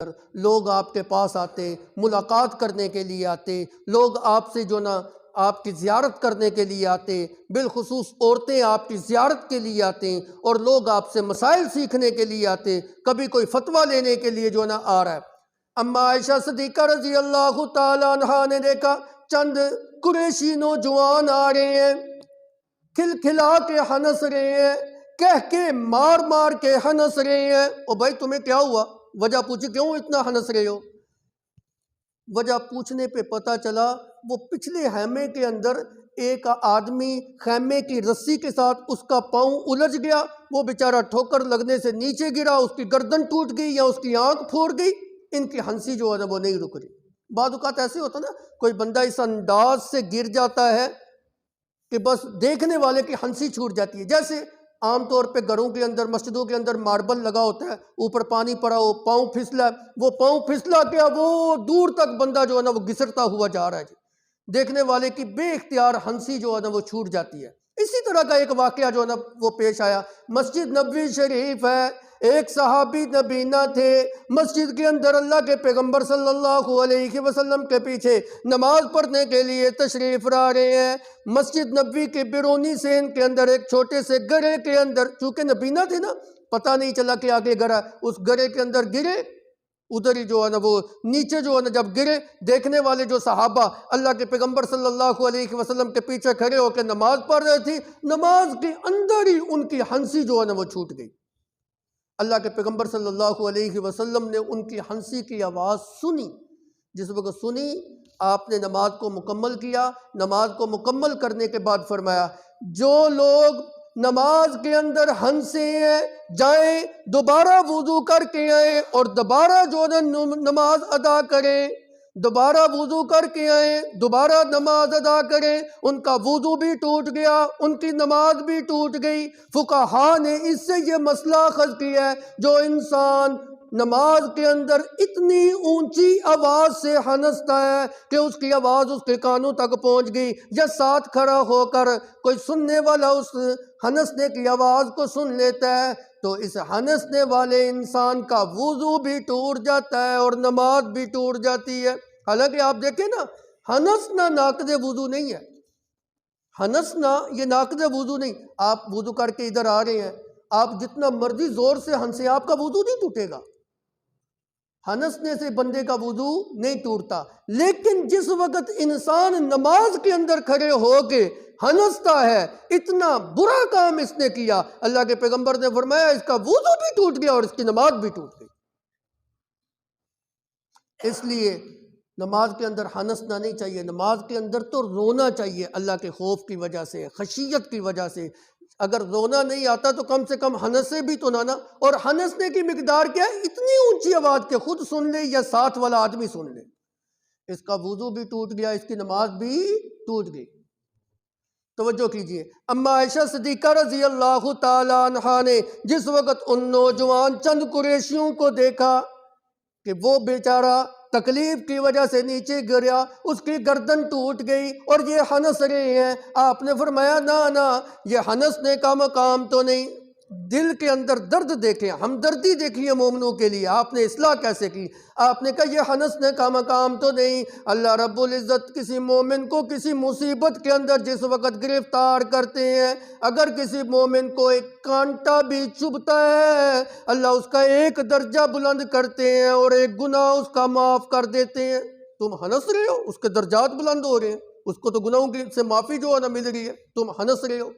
لوگ آپ کے پاس آتے، ملاقات کرنے کے لیے آتے، لوگ آپ سے جو نا آپ کی زیارت کرنے کے لیے آتے، بالخصوص عورتیں آپ کی زیارت کے لیے آتے، اور لوگ آپ سے مسائل سیکھنے کے لیے آتے، کبھی کوئی فتویٰ لینے کے لیے جو نا آ رہا ہے۔ اما عائشہ صدیقہ رضی اللہ تعالیٰ عنہا نے دیکھا چند قریشی نوجوان آ رہے ہیں، کھل کھلا کے ہنس رہے ہیں، کہہ کے مار مار کے ہنس رہے ہیں۔ او بھائی تمہیں کیا ہوا؟ وجہ پوچھی کیوں اتنا ہنس رہے ہو؟ وجہ پوچھنے پہ پتہ چلا وہ پچھلے خیمے کے اندر ایک آدمی خیمے کی رسی کے ساتھ اس کا پاؤں الجھ گیا، وہ بیچارہ ٹھوکر لگنے سے نیچے گرا، اس کی گردن ٹوٹ گئی یا اس کی آنکھ پھوڑ گئی۔ ان کی ہنسی جو ہے نا وہ نہیں رک رہی۔ بعض اوقات ایسے ہوتا نا کوئی بندہ اس انداز سے گر جاتا ہے کہ بس دیکھنے والے کی ہنسی چھوٹ جاتی ہے۔ جیسے عام طور پہ گھروں کے اندر مسجدوں کے اندر ماربل لگا ہوتا ہے، اوپر پانی پڑا ہو، پاؤں پھسلا ہے، وہ پاؤں پھسلا کیا وہ دور تک بندہ جو ہے نا وہ گھسرتا ہوا جا رہا ہے، دیکھنے والے کی بے اختیار ہنسی جو ہے نا وہ چھوٹ جاتی ہے۔ اسی طرح کا ایک واقعہ جو ہے نا وہ پیش آیا۔ مسجد نبوی شریف ہے، ایک صحابی نبینا تھے، مسجد کے اندر اللہ کے پیغمبر صلی اللہ علیہ وسلم کے پیچھے نماز پڑھنے کے لیے تشریف لا رہے ہیں۔ مسجد نبوی کے بیرونی سین کے اندر ایک چھوٹے سے گڑھے کے اندر، چونکہ نبینا تھے نا پتہ نہیں چلا کہ آگے گڑھا، اس گڑھے کے اندر گرے، ادھر ہی جو ہے نا وہ نیچے جو ہے نا جب گرے، دیکھنے والے جو صحابہ اللہ کے پیغمبر صلی اللہ علیہ وسلم کے پیچھے کھڑے ہو کے نماز پڑھ رہے تھی، نماز کے اندر ہی ان کی ہنسی جو ہے نا وہ چھوٹ گئی۔ اللہ کے پیغمبر صلی اللہ علیہ وسلم نے ان کی ہنسی کی آواز سنی۔ جس وقت سنی آپ نے نماز کو مکمل کیا۔ نماز کو مکمل کرنے کے بعد فرمایا جو لوگ نماز کے اندر ہنسے ہیں جائیں دوبارہ وضو کر کے آئیں اور دوبارہ جو نماز ادا کریں، دوبارہ وضو کر کے آئیں، دوبارہ نماز ادا کریں۔ ان کا وضو بھی ٹوٹ گیا، ان کی نماز بھی ٹوٹ گئی۔ فقہا نے اس سے یہ مسئلہ اخذ کیا ہے جو انسان نماز کے اندر اتنی اونچی آواز سے ہنستا ہے کہ اس کی آواز اس کے کانوں تک پہنچ گئی، یا ساتھ کھڑا ہو کر کوئی سننے والا اس ہنسنے کی آواز کو سن لیتا ہے تو اس ہنسنے والے انسان کا وضو بھی ٹوٹ جاتا ہے اور نماز بھی ٹوٹ جاتی ہے۔ حالانکہ آپ دیکھیں نا، ہنسنا ناقض وضو نہیں ہے، ہنسنا یہ ناقض وضو نہیں۔ آپ وضو کر کے ادھر آ رہے ہیں، آپ جتنا مرضی زور سے ہنسے آپ کا وضو نہیں ٹوٹے گا، ہنسنے سے بندے کا وضو نہیں ٹوٹتا۔ لیکن جس وقت انسان نماز کے اندر کھڑے ہو کے ہنستا ہے، اتنا برا کام اس نے کیا، اللہ کے پیغمبر نے فرمایا اس کا وضو بھی ٹوٹ گیا اور اس کی نماز بھی ٹوٹ گئی۔ اس لیے نماز کے اندر ہنسنا نہیں چاہیے، نماز کے اندر تو رونا چاہیے اللہ کے خوف کی وجہ سے، خشیت کی وجہ سے۔ اگر رونا نہیں آتا تو کم سے کم ہنسے بھی تو نہ، اور ہنسنے کی مقدار کیا ہے؟ اتنی اونچی آواز کہ خود سن لے یا ساتھ والا آدمی سن لے۔ اس کا وضو بھی ٹوٹ گیا، اس کی نماز بھی ٹوٹ گئی۔ توجہ کیجئے، اما عائشہ صدیقہ رضی اللہ تعالی عنہا نے جس وقت ان نوجوان چند قریشیوں کو دیکھا کہ وہ بیچارہ تکلیف کی وجہ سے نیچے گریا، اس کی گردن ٹوٹ گئی اور یہ ہنس رہے ہیں، آپ نے فرمایا نہ یہ ہنسنے کا مقام تو نہیں۔ دل کے اندر درد دیکھیں، ہمدردی دیکھیے مومنوں کے لیے، آپ نے اصلاح کیسے کی؟ آپ نے کہا یہ ہنسنے کا مقام تو نہیں۔ اللہ رب العزت کسی مومن کو کسی مصیبت کے اندر جس وقت گرفتار کرتے ہیں، اگر کسی مومن کو ایک کانٹا بھی چبھتا ہے، اللہ اس کا ایک درجہ بلند کرتے ہیں اور ایک گناہ اس کا معاف کر دیتے ہیں۔ تم ہنس رہے ہو، اس کے درجات بلند ہو رہے ہیں، اس کو تو گناہوں سے معافی جو ہے نا مل رہی ہے، تم ہنس رہے ہو۔